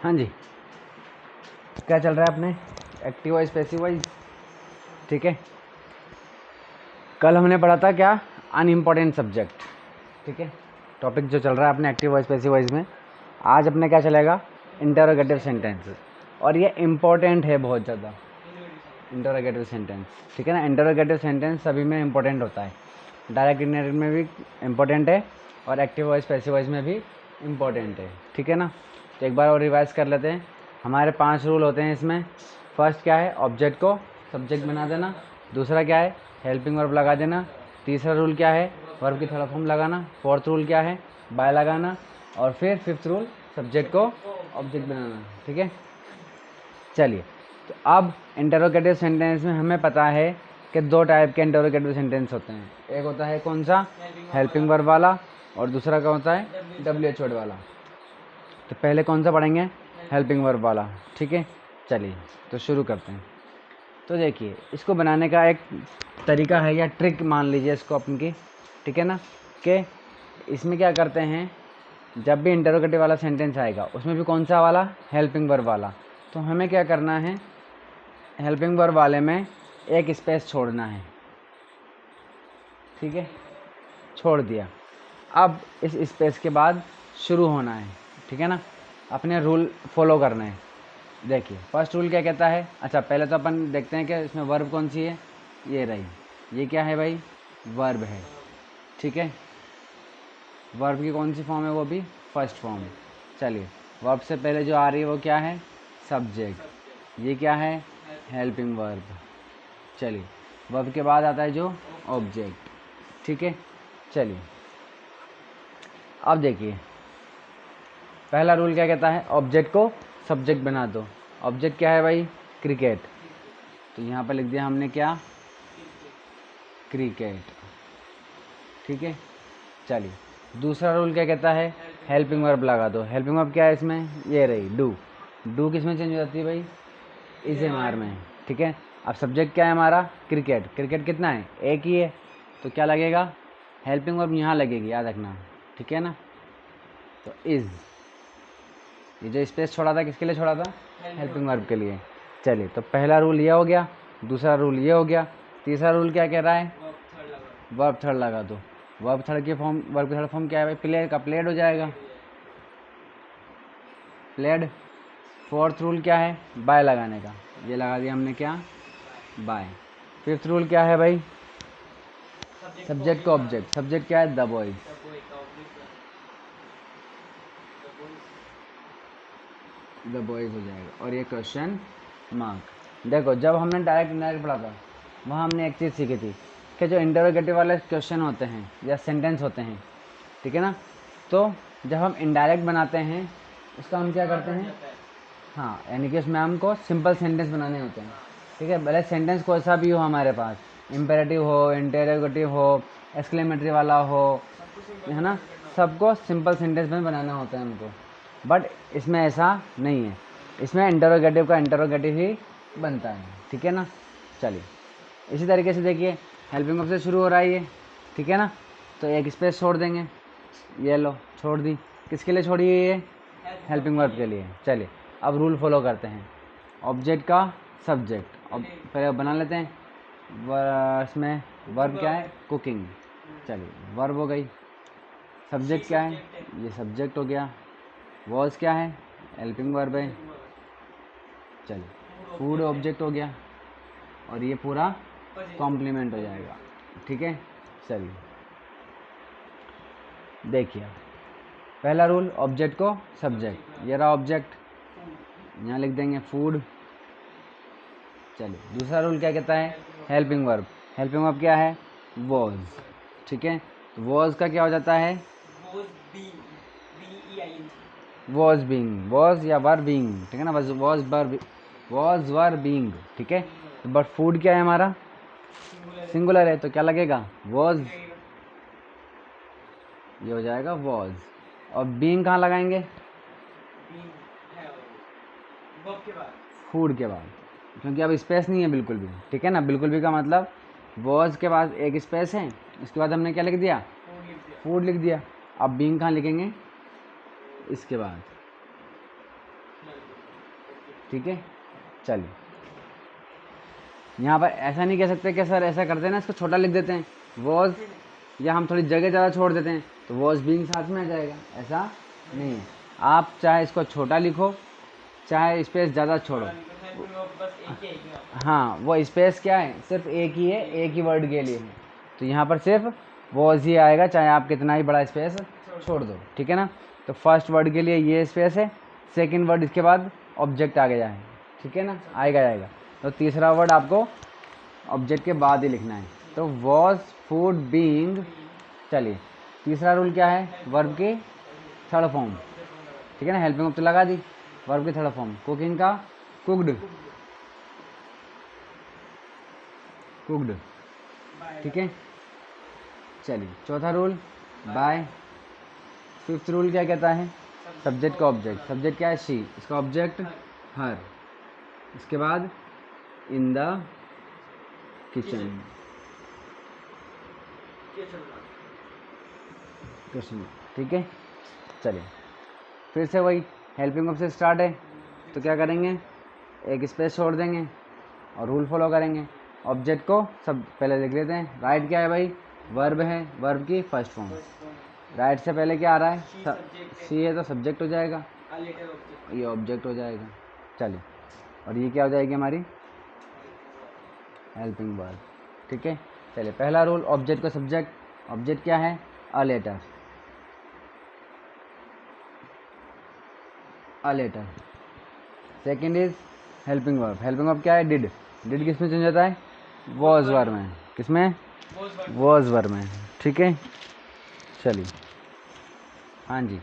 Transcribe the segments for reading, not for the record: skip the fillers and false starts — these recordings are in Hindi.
हाँ जी, क्या चल रहा है अपने एक्टिव वॉइस पैसिव वॉइस। ठीक है, कल हमने पढ़ा था क्या, अनइम्पॉर्टेंट सब्जेक्ट। ठीक है, टॉपिक जो चल रहा है अपने एक्टिव वॉइस पैसिव वॉइस में, आज अपने क्या चलेगा, इंटरोगेटिव सेंटेंसेस। और ये इम्पोर्टेंट है बहुत ज़्यादा, इंटरोगेटिव सेंटेंस। ठीक है ना, इंटरोगेटिव सेंटेंस सभी में इम्पोर्टेंट होता है, डायरेक्ट इंडायरेक्ट में भी इम्पोर्टेंट है और एक्टिव वॉइस पैसिव वॉइस में भी इम्पोर्टेंट है। ठीक है ना, तो एक बार और रिवाइज कर लेते हैं। हमारे 5 रूल होते हैं इसमें। फर्स्ट क्या है, ऑब्जेक्ट को सब्जेक्ट बना देना। दूसरा क्या है, हेल्पिंग वर्ब लगा देना। तीसरा रूल क्या है, वर्ब की थर्ड फॉर्म लगाना। फोर्थ रूल क्या है, बाय लगाना। और फिर फिफ्थ रूल, सब्जेक्ट को ऑब्जेक्ट बनाना। ठीक है, चलिए, तो अब इंटरोगेटिव सेंटेंस में हमें पता है कि 2 टाइप के इंटरोगेटिव सेंटेंस होते हैं। एक होता है कौन सा, हेल्पिंग वर्ब वाला, और दूसरा क्या होता है, WH वर्ड वाला। तो पहले कौन सा पढ़ेंगे, हेल्पिंग वर्ब वाला। ठीक है, चलिए तो शुरू करते हैं। तो देखिए, इसको बनाने का एक तरीका है या ट्रिक मान लीजिए इसको अपन की। ठीक है ना, कि इसमें क्या करते हैं, जब भी इंटरोगेटिव वाला सेंटेंस आएगा उसमें भी कौन सा वाला, हेल्पिंग वर्ब वाला। तो हमें क्या करना है, हेल्पिंग वर्ब वाले में एक स्पेस छोड़ना है। ठीक है, छोड़ दिया। अब इस स्पेस के बाद शुरू होना है। ठीक है ना, अपने रूल फॉलो करना है। देखिए, फर्स्ट रूल क्या कहता है, अच्छा पहले तो अपन देखते हैं कि इसमें वर्ब कौन सी है। ये रही, ये क्या है भाई, वर्ब है। ठीक है, वर्ब की कौन सी फॉर्म है, वो भी फर्स्ट फॉर्म। चलिए, वर्ब से पहले जो आ रही है वो क्या है, सब्जेक्ट। ये क्या है, हेल्पिंग वर्ब। चलिए, वर्ब के बाद आता है जो ऑब्जेक्ट। ठीक है, चलिए अब देखिए, पहला रूल क्या कहता है, ऑब्जेक्ट को सब्जेक्ट बना दो। ऑब्जेक्ट क्या है भाई, क्रिकेट। तो यहाँ पर लिख दिया हमने क्या, क्रिकेट। ठीक है, चलिए दूसरा रूल क्या कहता है, हेल्पिंग वर्ब लगा दो। हेल्पिंग वर्ब क्या है इसमें, ये रही डू। डू किस में चेंज हो जाती है भाई, इस एम में। ठीक है, अब सब्जेक्ट क्या है हमारा, क्रिकेट। क्रिकेट कितना है, एक ही है, तो क्या लगेगा, हेल्पिंग वर्ब यहाँ लगेगी, याद रखना। ठीक है ना, तो इज़, ये जो स्पेस छोड़ा था किसके लिए छोड़ा था, हेल्पिंग वर्ब के लिए। चलिए, तो पहला रूल ये हो गया, दूसरा रूल ये हो गया। तीसरा रूल क्या कह रहा है, वर्ब थर्ड लगा दो। वर्ब थर्ड की फॉर्म, वर्ब की थर्ड फॉर्म क्या है भाई, प्लेड का प्लेड हो जाएगा, प्लेड। फोर्थ रूल क्या है, बाय लगाने का, ये लगा दिया हमने क्या, बाय। फिफ्थ रूल क्या है भाई, सब्जेक्ट को ऑब्जेक्ट। सब्जेक्ट क्या है, द बॉयज। द बॉयज हो जाएगा, और ये क्वेश्चन मार्क। देखो, जब हमने डायरेक्ट इनडायरेक्ट पढ़ा था वहाँ हमने एक चीज़ सीखी थी कि जो इंटरोगेटिव वाले क्वेश्चन होते हैं या सेंटेंस होते हैं, ठीक है ना, तो जब हम इनडायरेक्ट बनाते हैं उसका हम क्या करते हैं, हाँ, यानी कि उसमें हमको सिंपल सेंटेंस बनाने होते हैं। ठीक है, भले सेंटेंस कोई सा भी हो हमारे पास, इम्पेरेटिव हो, इंटरोगेटिव हो, एक्सक्लेमेटरी वाला हो, है ना, सबको सिंपल सेंटेंस में बनाना होता है हमको। बट इसमें ऐसा नहीं है, इसमें इंटरोगेटिव का इंटरोगेटिव ही बनता है। ठीक है ना, चलिए इसी तरीके से देखिए, हेल्पिंग वर्ब से शुरू हो रहा है ये। ठीक है ना, तो एक स्पेस छोड़ देंगे, ये लो छोड़ दी। किसके लिए छोड़ी है ये, हेल्पिंग वर्ब के लिए। चलिए अब रूल फॉलो करते हैं, ऑब्जेक्ट का सब्जेक्ट। अब पहले बना लेते हैं, इसमें वर्ब क्या है, कुकिंग। चलिए, वर्ब हो गई। सब्जेक्ट क्या है, ये सब्जेक्ट हो गया। वॉज क्या है, हेल्पिंग वर्ब है। चलिए, फूड ऑब्जेक्ट हो गया, और ये पूरा कॉम्प्लीमेंट हो जाएगा। ठीक है, चलिए देखिए, पहला रूल, ऑब्जेक्ट को सब्जेक्ट। ये रहा ऑब्जेक्ट, यहाँ लिख देंगे फूड। चलिए, दूसरा रूल क्या कहता है, हेल्पिंग वर्ब। हेल्पिंग वर्ब क्या है, वॉज। ठीक है, तो वॉज का क्या हो जाता है, वॉज बीइंग, वॉज या वर बीइंग। ठीक है ना, बस वॉज वर बीइंग। ठीक है, तो बट फूड क्या है हमारा, सिंगुलर है, तो क्या लगेगा, वॉज, ये हो जाएगा वॉज। और बीइंग कहाँ लगाएंगे, फूड के बाद, क्योंकि अब स्पेस नहीं है बिल्कुल भी। ठीक है ना, बिल्कुल भी का मतलब, वॉज के बाद एक स्पेस है, उसके बाद हमने क्या लिख दिया, फूड लिख दिया। अब बीइंग कहाँ लिखेंगे, इसके बाद। ठीक है, चलिए यहाँ पर ऐसा नहीं कह सकते कि सर ऐसा करते हैं ना, इसको छोटा लिख देते हैं वॉज, या हम थोड़ी जगह ज़्यादा छोड़ देते हैं तो वॉज बीइंग साथ में आ जाएगा, ऐसा नहीं है। आप चाहे इसको छोटा लिखो चाहे स्पेस ज़्यादा छोड़ो, हाँ वो स्पेस क्या है, सिर्फ एक ही है, एक ही वर्ड के लिए है, तो यहाँ पर सिर्फ वॉज ही आएगा चाहे आप कितना ही बड़ा स्पेस छोड़ दो, ठीक है ना। तो फर्स्ट वर्ड के लिए ये स्पेस है, सेकंड वर्ड इसके बाद ऑब्जेक्ट आ गया है, ठीक है ना, आएगा। तो तीसरा वर्ड आपको ऑब्जेक्ट के बाद ही लिखना है, तो वॉज फूड बीइंग। चलिए तीसरा रूल क्या है, वर्ब की थर्ड फॉर्म, ठीक है ना, हेल्पिंग ऑब्जेक्ट लगा दी, वर्ब की थर्ड फॉर्म, कुकिंग का कुक्ड, ठीक है। चलिए चौथा रूल बाय। फिफ्थ रूल क्या कहता है, सब्जेक्ट का ऑब्जेक्ट, सब्जेक्ट क्या है शी, इसका ऑब्जेक्ट हर, इसके बाद इन द किचन, ठीक है। चलिए फिर से वही हेल्पिंग वर्ब से स्टार्ट है, तो क्या करेंगे, एक स्पेस छोड़ देंगे और रूल फॉलो करेंगे। ऑब्जेक्ट को सब पहले लिख लेते हैं, राइट क्या है भाई, वर्ब है, वर्ब की फर्स्ट फॉर्म, राइट से पहले क्या आ रहा है, सी है तो सब्जेक्ट हो जाएगा, ये ऑब्जेक्ट हो जाएगा। चलिए और ये क्या हो जाएगी हमारी हेल्पिंग वर्ब, ठीक है। चलिए पहला रूल ऑब्जेक्ट को सब्जेक्ट, ऑब्जेक्ट क्या है a letter, second is helping verb, helping verb क्या है डिड, डिड किस में चेंज होता है, वॉज वर्ब में, किसमें वॉज वर्ब में, ठीक है। चलिए हाँ जी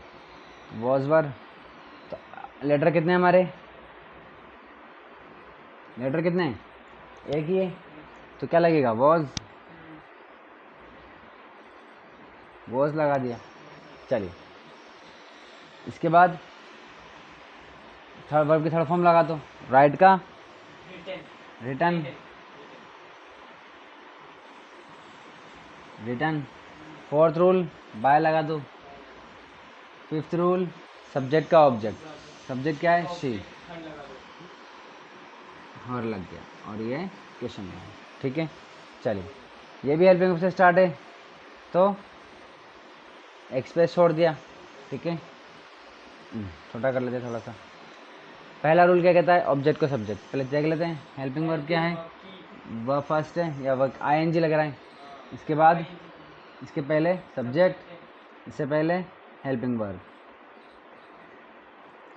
वॉज वर्ब, तो लेटर कितने हमारे, लेटर कितने हैं, एक ही है, तो क्या लगेगा वॉज, वॉज लगा दिया। चलिए इसके बाद थर्ड वर्ब की थर्ड फॉर्म लगा दो, राइट का return, return, fourth rule by लगा दो, फिफ्थ रूल सब्जेक्ट का ऑब्जेक्ट, सब्जेक्ट क्या है शी, हर लग गया और ये क्वेश्चन है, ठीक है। चलिए ये भी हेल्पिंग से स्टार्ट है, तो एक्सप्रेस छोड़ दिया, ठीक है, छोटा कर लेते हैं थोड़ा सा। पहला रूल क्या कहता है, ऑब्जेक्ट को सब्जेक्ट, पहले देख लेते हैं हेल्पिंग वर्ब क्या है, वर्ब फर्स्ट है या वर्ब आईएनजी लग रहा है, इसके बाद इसके पहले सब्जेक्ट, इससे पहले हेल्पिंग वर्ब,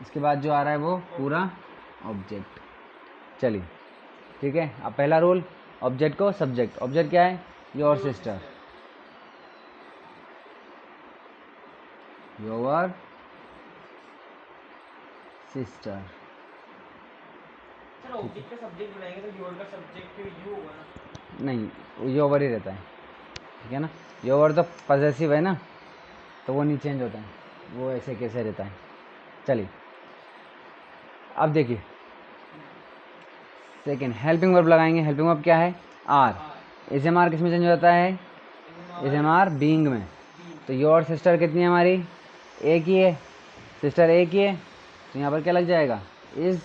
इसके बाद जो आ रहा है वो पूरा ऑब्जेक्ट। चलिए ठीक है, अब पहला रूल ऑब्जेक्ट को सब्जेक्ट, ऑब्जेक्ट क्या है your sister, your sister, object का सब्जेक्ट बनाएंगे तो योर का सब्जेक्ट यू होगा ना, नहीं योवर ही रहता है, ठीक है ना, योवर तो पॉजेसिव है ना, तो वो नहीं चेंज होता है, वो ऐसे कैसे रहता है। चलिए अब देखिए सेकेंड हेल्पिंग वर्ब लगाएंगे, हेल्पिंग वर्ब क्या है आर, एस एम आर किस में चेंज हो जाता है, एस एम आर बींग में, तो योर सिस्टर कितनी है हमारी, एक ही है, सिस्टर एक ही है, तो यहाँ पर क्या लग जाएगा इज,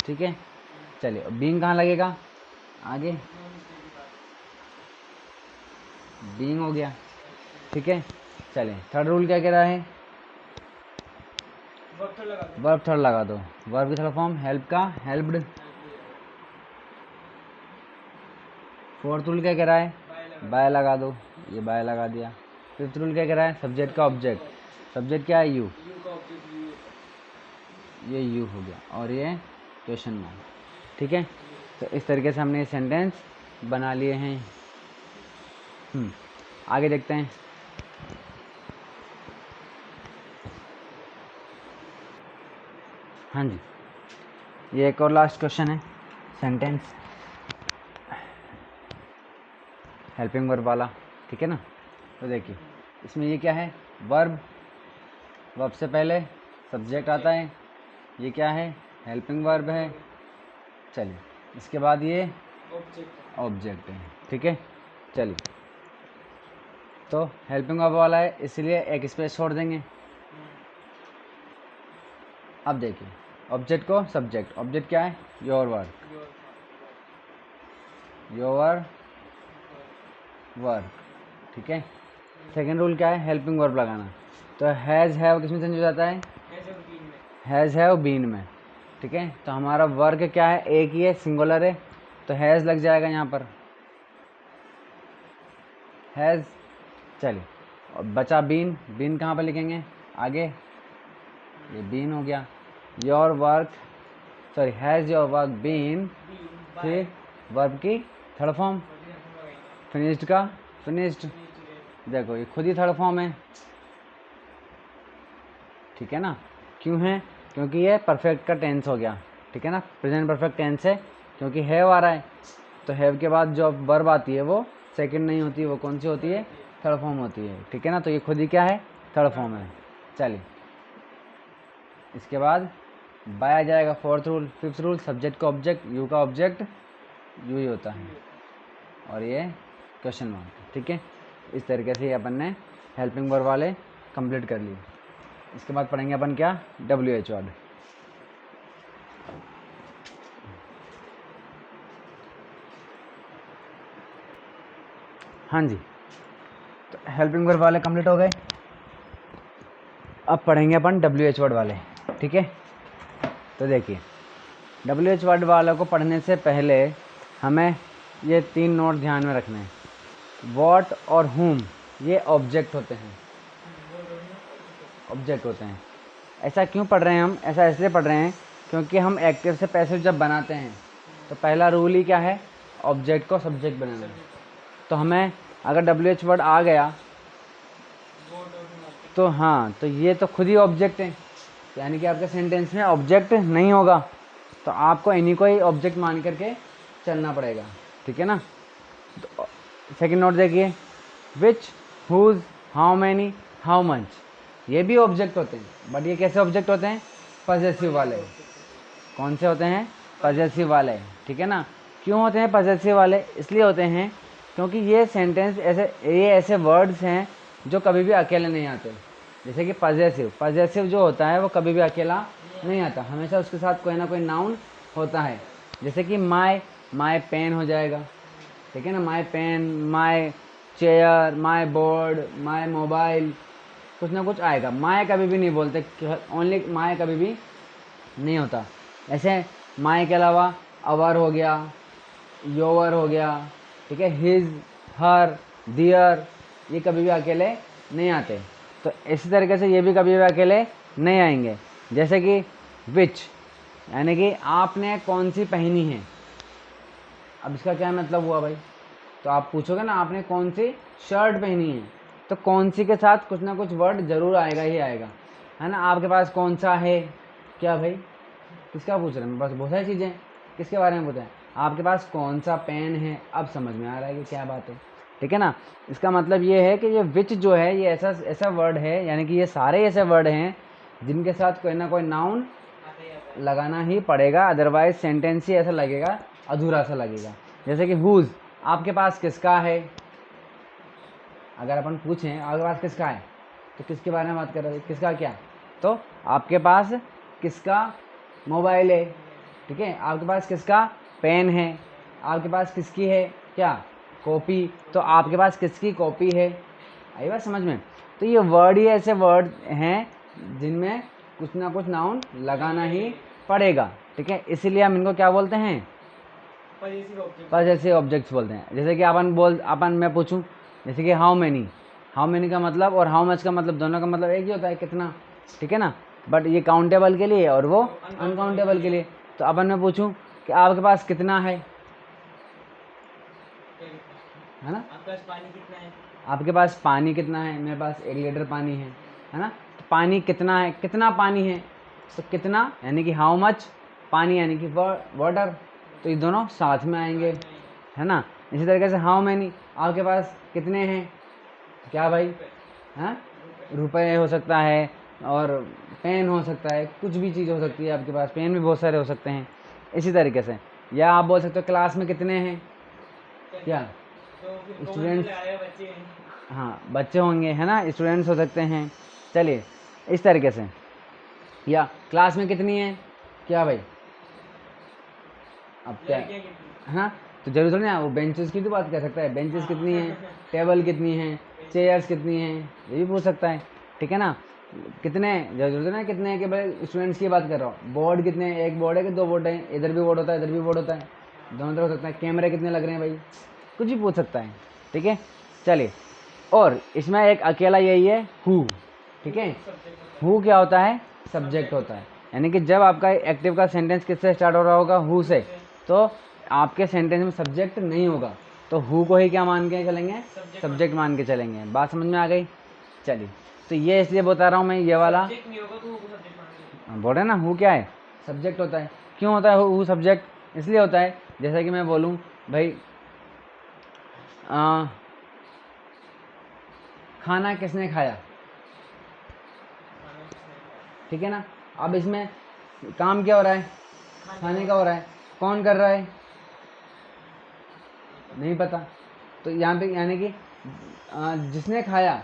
ठीक है। चलिए बींग कहाँ लगेगा आगे, बीइंग हो गया, ठीक है। चलें थर्ड रूल क्या कह रहा है, वर्ब थर्ड लगा दो, वर्ब की थर्ड फॉर्म हेल्प का हेल्प्ड, फोर्थ रूल क्या कह रहा है बाय लगा दो, ये बाय लगा दिया। फिफ्थ रूल क्या कह रहा है सब्जेक्ट का ऑब्जेक्ट, सब्जेक्ट क्या है यू, ये यू हो गया और ये क्वेश्चन मार्क, ठीक है। तो इस तरीके से हमने ये सेंटेंस बना लिए हैं। आगे देखते हैं। हाँ जी ये एक और लास्ट क्वेश्चन है, सेंटेंस हेल्पिंग वर्ब वाला, ठीक है ना। तो देखिए इसमें ये क्या है वर्ब, वर्ब से पहले सब्जेक्ट आता है, ये क्या है हेल्पिंग वर्ब है, चलिए इसके बाद ये ऑब्जेक्ट है, ठीक है। चलिए तो हेल्पिंग वर्ब वाला है इसलिए एक स्पेस छोड़ देंगे, अब देखिए ऑब्जेक्ट को सब्जेक्ट, ऑब्जेक्ट क्या है, योर वर्क, योर वर्क, ठीक है। सेकेंड रूल क्या है, हेल्पिंग वर्ब लगाना। तो हैज़ हैव किस में चेंज हो जाता है, हैज़ हैव बीन में, ठीक है। तो हमारा वर्क क्या है, एक ही है, सिंगुलर है, तो हैज़ लग जाएगा यहाँ पर, हैज़। चलिए और बचा बीन, बीन कहाँ पर लिखेंगे आगे, ये बीन हो गया। Your work, sorry has your work been, फिर वर्ब की थर्ड फॉर्म, फिनिश्ड का फिनिश्ड, देखो ये खुद ही थर्ड फॉर्म है, ठीक है ना। क्यों है, क्योंकि ये परफेक्ट का टेंस हो गया, ठीक है ना, प्रेजेंट परफेक्ट टेंस है, क्योंकि हैव आ रहा है, तो हैव के बाद जो वर्ब आती है वो सेकंड नहीं होती, वो कौन सी होती है, थर्ड फॉर्म होती है, ठीक है ना। तो ये खुद ही क्या है, थर्ड फॉर्म है। चलिए इसके बाद बाय आ जाएगा, fourth rule. Fifth rule, subject का ऑब्जेक्ट, यू का ऑब्जेक्ट यू ही होता है, और ये क्वेश्चन मार्क, ठीक है। इस तरीके से अपन ने हेल्पिंग वर्ब वाले कंप्लीट कर लिए। इसके बाद पढ़ेंगे अपन क्या, WH वर्ड। हाँ जी, तो हेल्पिंग वर्ब वाले कंप्लीट हो गए। अब पढ़ेंगे अपन WH वर्ड वाले, ठीक है। तो देखिए WH वर्ड वालों को पढ़ने से पहले हमें ये 3 नोट ध्यान में रखने हैं। वॉट और हुम ये ऑब्जेक्ट होते हैं, ऑब्जेक्ट होते हैं। ऐसा क्यों पढ़ रहे हैं हम, ऐसा इसलिए पढ़ रहे हैं क्योंकि हम एक्टिव से पैसिव जब बनाते हैं तो पहला रूल ही क्या है, ऑब्जेक्ट को सब्जेक्ट बनाना। तो हमें अगर WH वर्ड आ गया तो हाँ, तो ये तो खुद ही ऑब्जेक्ट है, यानी कि आपके सेंटेंस में ऑब्जेक्ट नहीं होगा, तो आपको इन्हीं को ही ऑब्जेक्ट मान करके चलना पड़ेगा, ठीक है ना। तो सेकेंड नोट देखिए, which, whose, how many, how much, ये भी ऑब्जेक्ट होते हैं, बट ये कैसे ऑब्जेक्ट होते हैं, पॉजेसिव वाले। कौन से होते हैं, पॉजेसिव वाले, ठीक है ना। क्यों होते हैं पॉजेसिव वाले, इसलिए होते हैं क्योंकि ये सेंटेंस ऐसे, ये ऐसे वर्ड्स हैं जो कभी भी अकेले नहीं आते। जैसे कि पॉजेसिव, पॉजेसिव जो होता है वो कभी भी अकेला नहीं आता, हमेशा उसके साथ कोई ना कोई नाउन होता है। जैसे कि माय, माय पेन हो जाएगा, ठीक है ना, my pen, my chair, my board, my mobile, कुछ ना कुछ आएगा। माय कभी भी नहीं बोलते, ओनली माय कभी भी नहीं होता। ऐसे माय के अलावा अवर हो गया, योवर हो गया, ठीक है, हिज, हर, दियर, ये कभी भी अकेले नहीं आते। तो इसी तरीके से ये भी कभी भी अकेले नहीं आएंगे। जैसे कि विच, यानी कि आपने कौन सी पहनी है। अब इसका क्या मतलब हुआ भाई, तो आप पूछोगे ना आपने कौन सी शर्ट पहनी है, तो कौन सी के साथ कुछ ना कुछ वर्ड जरूर आएगा ही आएगा, है ना। आपके पास कौन सा है, क्या भाई, किसका पूछ रहे हैं, बस बहुत सारी चीज़ें, किसके बारे में पूछा है, आपके पास कौन सा पेन है। अब समझ में आ रहा है कि क्या बात है, ठीक है ना। इसका मतलब ये है कि ये विच जो है ये ऐसा ऐसा वर्ड है, यानी कि ये सारे ऐसे वर्ड हैं जिनके साथ कोई ना कोई नाउन लगाना ही पड़ेगा, अदरवाइज सेंटेंस ही ऐसा लगेगा, अधूरा सा लगेगा। जैसे कि हुज, आपके पास किसका है, अगर अपन पूछें आपके पास किसका है, तो किसके बारे में बात कर रहे हैं, किसका क्या, तो आपके पास किसका मोबाइल है, ठीक है, आपके पास किसका पेन है, आपके पास किसकी है क्या, कॉपी, तो आपके पास किसकी कॉपी है। आई बात समझ में। तो ये वर्ड ही ऐसे वर्ड हैं जिनमें कुछ ना कुछ नाउन लगाना ही पड़ेगा, ठीक है। इसीलिए हम इनको क्या बोलते हैं, पॉजेसिव ऑब्जेक्ट्स बोलते हैं। जैसे कि अपन मैं पूछूं, जैसे कि हाउ मैनी, हाउ मैनी का मतलब और हाउ मच का मतलब दोनों का मतलब एक ही होता है, कितना, ठीक है ना। बट ये काउंटेबल के लिए और वो अनकाउंटेबल के लिए। तो अपन मैं पूछूं कि आपके पास कितना है ना, आपके पास पानी कितना है, आपके पास पानी कितना है, मेरे पास 1 लीटर पानी है ना। तो पानी कितना है, कितना पानी है, तो कितना यानी कि हाउ मच, पानी यानी कि वाटर, तो ये दोनों साथ में आएंगे, है ना। इसी तरीके से हाउ मैनी, आपके पास कितने हैं, क्या भाई, हैं, रुपए हो सकता है, और पेन हो सकता है, कुछ भी चीज़ हो सकती है आपके पास, पेन भी बहुत सारे हो सकते हैं। इसी तरीके से या आप बोल सकते हो क्लास में कितने हैं, क्या स्टूडेंट्स, हाँ बच्चे होंगे, है ना, स्टूडेंट्स हो सकते हैं। चलिए इस तरीके से या क्लास में कितनी है, क्या भाई, अब क्या है ना, तो जरूर थोड़ी ना वो बेंचेस की तो बात कर सकता है, बेंचेस कितनी है, टेबल कितनी है, चेयर्स कितनी हैं, ये भी पूछ सकता है, ठीक है ना। कितने जरूरत है ना, कितने हैं कि भाई स्टूडेंट्स की बात कर रहा हूँ, बोर्ड कितने हैं, एक बोर्ड है कि दो बोर्ड हैं, इधर भी बोर्ड होता है इधर भी बोर्ड होता है, दोनों तरफ हो सकता है, कैमरे कितने लग रहे हैं भाई, कुछ भी पूछ सकता है, ठीक है। चलिए, और इसमें एक अकेला यही है हु, ठीक है। हु क्या होता है, सब्जेक्ट होता है, यानी कि जब आपका एक्टिव का सेंटेंस किससे स्टार्ट हो रहा होगा, हु से, तो आपके सेंटेंस में सब्जेक्ट नहीं होगा, तो हु को ही क्या मान के चलेंगे, सब्जेक्ट मान के चलेंगे। बात समझ में आ गई। चलिए, तो ये इसलिए बता रहा हूँ मैं, ये वाला बोल रहे ना, हु क्या है, सब्जेक्ट होता है। क्यों होता है हु सब्जेक्ट, इसलिए होता है, जैसे कि मैं बोलूँ भाई खाना किसने खाया, ठीक है ना। अब इसमें काम क्या हो रहा है, खाने का हो रहा है, कौन कर रहा है, नहीं पता, तो यहाँ पे यानी कि जिसने खाया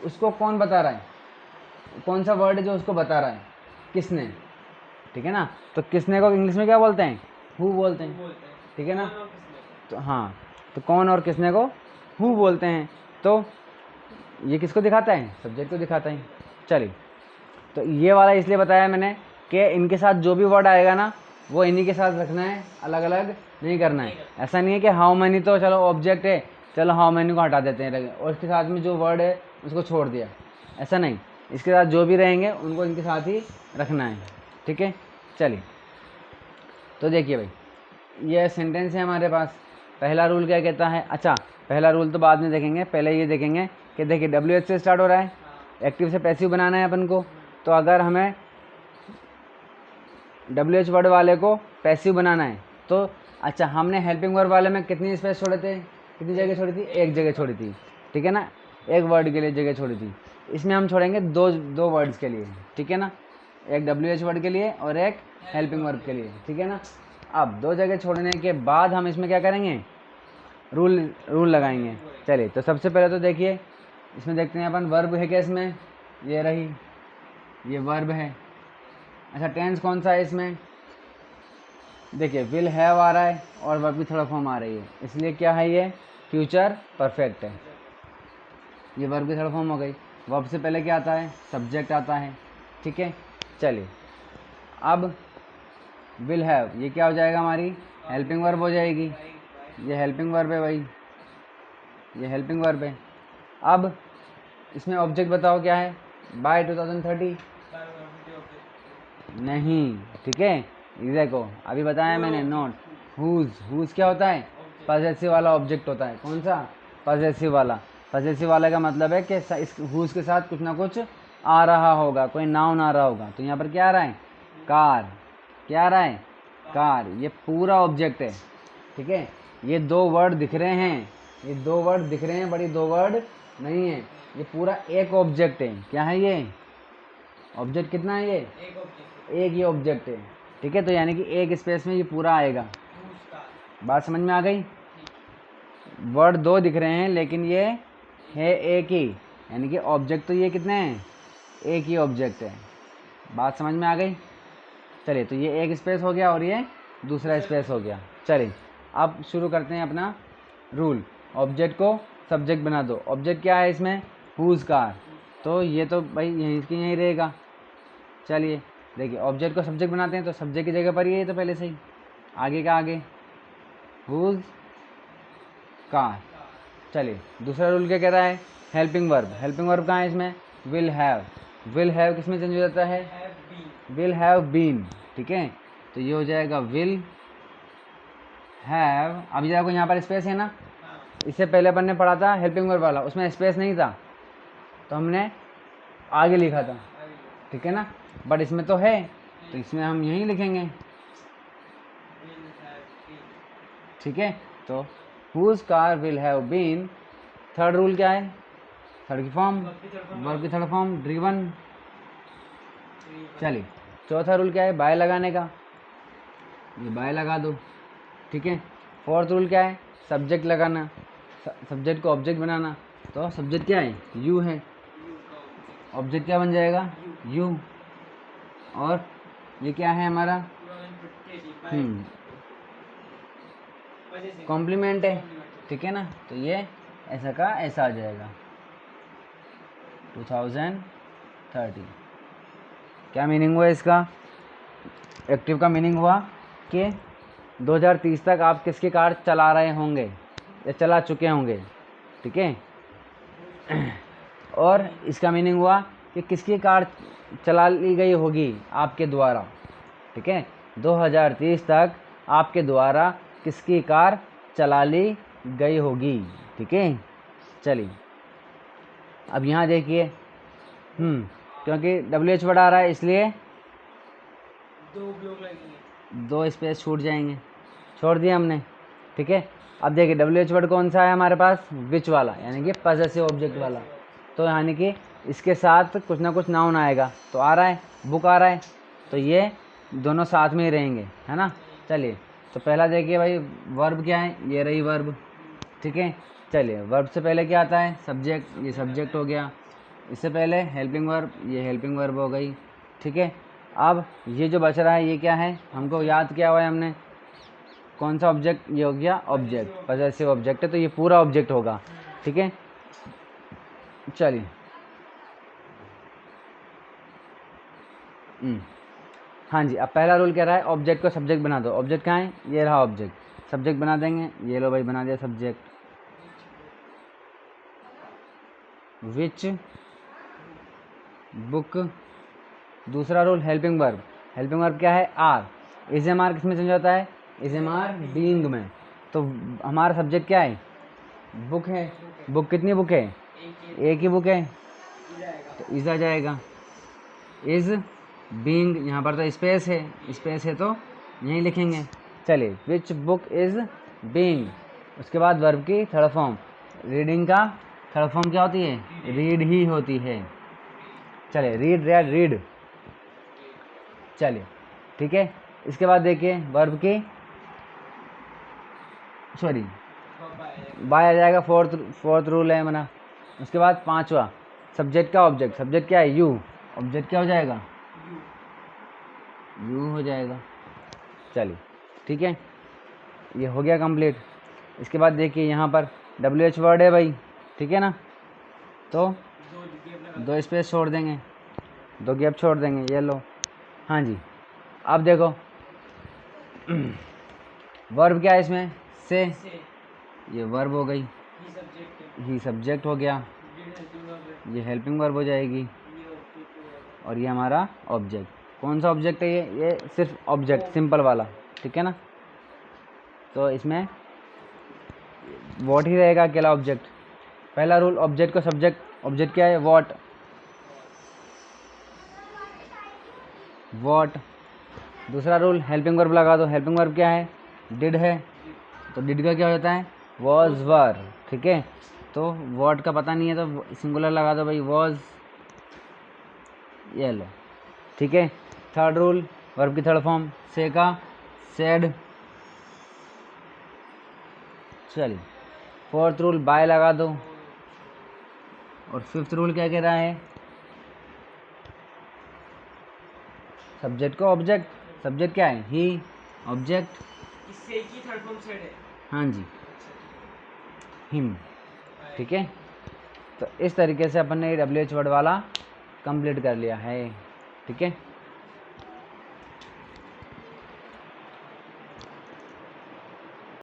उसको कौन बता रहा है, कौन सा वर्ड है जो उसको बता रहा है, किसने, ठीक है ना। तो किसने को इंग्लिश में क्या बोलते हैं, हु बोलते हैं, ठीक है ना। तो हाँ, तो कौन और किसने को हु बोलते हैं, तो ये किसको दिखाता है, सब्जेक्ट को दिखाता है। चलिए, तो ये वाला इसलिए बताया मैंने कि इनके साथ जो भी वर्ड आएगा ना वो इन्हीं के साथ रखना है, अलग अलग नहीं करना है। ऐसा नहीं है कि हाउ मैनी तो चलो ऑब्जेक्ट है, चलो हाउ मैनी को हटा देते हैं और इसके साथ में जो वर्ड है उसको छोड़ दिया, ऐसा नहीं, इसके साथ जो भी रहेंगे उनको इनके साथ ही रखना है, ठीक है। चलिए, तो देखिए भाई, ये सेंटेंस है हमारे पास, पहला रूल क्या कहता है, अच्छा पहला रूल तो बाद में देखेंगे, पहले ये देखेंगे कि देखिए WH से स्टार्ट हो रहा है, एक्टिव से पैसिव बनाना है अपन को, तो अगर हमें WH वर्ड वाले को पैसिव बनाना है तो अच्छा, हमने हेल्पिंग वर्ब वाले में कितनी स्पेस छोड़े थे, कितनी जगह छोड़ी थी, एक जगह छोड़ी थी, ठीक है ना, एक वर्ड के लिए जगह छोड़ी थी। इसमें हम छोड़ेंगे दो वर्ड्स के लिए, ठीक है ना, एक WH वर्ड के लिए और एक हेल्पिंग वर्ब के लिए, ठीक है ना। अब दो जगह छोड़ने के बाद हम इसमें क्या करेंगे, रूल लगाएंगे। चलिए, तो सबसे पहले तो देखिए इसमें देखते हैं अपन, वर्ब है क्या इसमें, ये रही, ये वर्ब है। अच्छा, टेंस कौन सा है इसमें, देखिए विल हैव आ रहा है और वर्ब की थर्ड फॉर्म आ रही है, इसलिए क्या है, ये फ्यूचर परफेक्ट है, ये वर्ब की थर्ड फॉर्म हो गई। वर्ब से पहले क्या आता है, सब्जेक्ट आता है, ठीक है। चलिए, अब विल हैव ये क्या हो जाएगा, हमारी हेल्पिंग वर्ब हो जाएगी, ये हेल्पिंग वर्ब है भाई, ये हेल्पिंग वर्ब है। अब इसमें ऑब्जेक्ट बताओ क्या है, बाय 2030 नहीं, ठीक है, ये देखो अभी बताया मैंने, नॉट हुज क्या होता है, पॉजेसिव वाला ऑब्जेक्ट होता है, कौन सा, पॉजेसिव वाला। पॉजेसिव वाले का मतलब है कि इस हुज के साथ कुछ ना कुछ आ रहा होगा, कोई नाउन आ रहा होगा, तो यहाँ पर क्या आ रहा है, कार, क्या आ रहा है, कार, ये पूरा ऑब्जेक्ट है, ठीक है। ये दो वर्ड दिख रहे हैं, ये दो वर्ड दिख रहे हैं, बड़ी दो वर्ड नहीं है, ये पूरा एक ऑब्जेक्ट है, क्या है ये ऑब्जेक्ट, कितना है ये, एक ही ऑब्जेक्ट है, ठीक है। तो यानी कि एक स्पेस में ये पूरा आएगा, बात समझ में आ गई। वर्ड दो दिख रहे हैं लेकिन ये है एक ही, यानी कि ऑब्जेक्ट तो ये कितने हैं, एक ही ऑब्जेक्ट है, बात समझ में आ गई। चलिए, तो ये एक स्पेस हो गया और ये दूसरा स्पेस हो गया। चलिए, अब शुरू करते हैं अपना रूल, ऑब्जेक्ट को सब्जेक्ट बना दो। ऑब्जेक्ट क्या है इसमें, हुज कार, तो ये तो भाई यहीं की यहीं रहेगा। चलिए, देखिए ऑब्जेक्ट को सब्जेक्ट बनाते हैं तो सब्जेक्ट की जगह पर ही है, तो पहले से ही आगे का आगे, हुज कार। चलिए, दूसरा रूल क्या कह रहा है, हेल्पिंग वर्ब, हेल्पिंग वर्ब कहाँ है इसमें, विल हैव, विल हैव किस में चेंज हो जाता है, विल हैव बीन, ठीक है। तो ये हो जाएगा विल हैव, अब देखो यहाँ पर स्पेस है ना, इससे पहले अपन ने पढ़ा था हेल्पिंग वर्ब वाला, उसमें स्पेस नहीं था तो हमने आगे लिखा था, ठीक है ना, बट इसमें तो है, तो इसमें हम यहीं लिखेंगे, ठीक है। तो whose car will have been, third rule क्या है, थर्ड की फॉर्म, वर्ब की थर्ड फॉर्म ड्रिवन। चलिए, चौथा रूल क्या है, बाय लगाने का, ये बाय लगा दो, ठीक है। फोर्थ रूल क्या है, सब्जेक्ट लगाना, सब्जेक्ट को ऑब्जेक्ट बनाना, तो सब्जेक्ट क्या है, यू है, ऑब्जेक्ट क्या बन जाएगा, यू, और ये क्या है हमारा कॉम्प्लीमेंट है, ठीक है ना। तो ये ऐसा का ऐसा आ जाएगा 2030। क्या मीनिंग हुआ इसका? एक्टिव का मीनिंग हुआ कि 2030 तक आप किसकी कार चला रहे होंगे या चला चुके होंगे, ठीक है। और इसका मीनिंग हुआ कि किसकी कार चला ली गई होगी आपके द्वारा, ठीक है। 2030 तक आपके द्वारा किसकी कार चला ली गई होगी, ठीक है। चलिए अब यहाँ देखिए, क्योंकि WH वर्ड आ रहा है इसलिए 2 ब्लॉक लगेंगे, 2 स्पेस छूट जाएंगे, छोड़ दिया हमने, ठीक है। अब देखिए WH वर्ड कौन सा है हमारे पास? विच वाला, यानी कि पॉसेसिव ऑब्जेक्ट वाला। तो यानी कि इसके साथ कुछ ना कुछ नाउन आएगा, तो आ रहा है बुक आ रहा है, तो ये दोनों साथ में ही रहेंगे, है ना। चलिए तो पहला देखिए भाई वर्ब क्या है, ये रही वर्ब, ठीक है। चलिए वर्ब से पहले क्या आता है? सब्जेक्ट, ये सब्जेक्ट हो गया। इससे पहले हेल्पिंग वर्ब, ये हेल्पिंग वर्ब हो गई, ठीक है। अब ये जो बच रहा है ये क्या है? हमको याद किया हुआ है हमने, कौन सा ऑब्जेक्ट? ये हो गया ऑब्जेक्ट, पॉसेसिव ऑब्जेक्ट है, तो ये पूरा ऑब्जेक्ट होगा, ठीक है। चलिए हाँ जी, अब पहला रूल कह रहा है ऑब्जेक्ट को सब्जेक्ट बना दो। ऑब्जेक्ट कहाँ है? ये रहा ऑब्जेक्ट, सब्जेक्ट बना देंगे, ये लो भाई बना दिया सब्जेक्ट। Which book. दूसरा rule helping verb, helping verb क्या है? आर। इज एम आर किस में चेंज होता है? इज एम आर बीइंग में। तो हमारा सब्जेक्ट क्या है? बुक है। बुक कितनी बुक है? एक ही बुक है, तो इज आ जाएगा। इज बीइंग, यहाँ पर तो स्पेस है, स्पेस है तो यहीं लिखेंगे। चलिए विच बुक इज बीइंग, उसके बाद वर्ब की थर्ड फॉर्म, रीडिंग का थर्ड फॉर्म क्या होती है? रीड ही होती है। चलिए रीड, रेड, रीड। चलिए ठीक है। इसके बाद देखिए वर्ब की, सॉरी बाय आ जाएगा, फोर्थ रूल है मना। उसके बाद पांचवा सब्जेक्ट का ऑब्जेक्ट, सब्जेक्ट क्या है? यू, ऑब्जेक्ट क्या हो जाएगा? यू हो जाएगा। चलिए ठीक है, ये हो गया कंप्लीट। इसके बाद देखिए यहाँ पर WH वर्ड है भाई, ठीक है ना, तो 2 स्पेस छोड़ देंगे, 2 गैप छोड़ देंगे, ये लो। हाँ जी अब देखो वर्ब क्या है इसमें? से, ये वर्ब हो गई, ही सब्जेक्ट हो गया, ये हेल्पिंग वर्ब हो जाएगी, और ये हमारा ऑब्जेक्ट। कौन सा ऑब्जेक्ट है ये सिर्फ ऑब्जेक्ट, सिंपल वाला, ठीक है ना। तो इसमें वॉट ही रहेगा अकेला ऑब्जेक्ट। पहला रूल ऑब्जेक्ट को सब्जेक्ट, ऑब्जेक्ट क्या है? What, what. दूसरा रूल हेल्पिंग वर्ब लगा दो, हेल्पिंग वर्ब क्या है? डिड है, तो डिड का क्या हो जाता है? वॉज, वर, ठीक है। तो वॉट का पता नहीं है तो सिंगुलर लगा दो भाई, वॉज, ये लो, ठीक है। थर्ड रूल वर्ब की थर्ड फॉर्म, से का सेड। चलिए फोर्थ रूल बाय लगा दो, और फिफ्थ रूल क्या कह रहा है? सब्जेक्ट को ऑब्जेक्ट, सब्जेक्ट क्या है? ही, ऑब्जेक्ट इससे एक ही थर्ड फॉर्म सेट है। हाँ जी, हिम, ठीक है। तो इस तरीके से अपन ने WH वर्ड वाला कंप्लीट कर लिया है, ठीक है।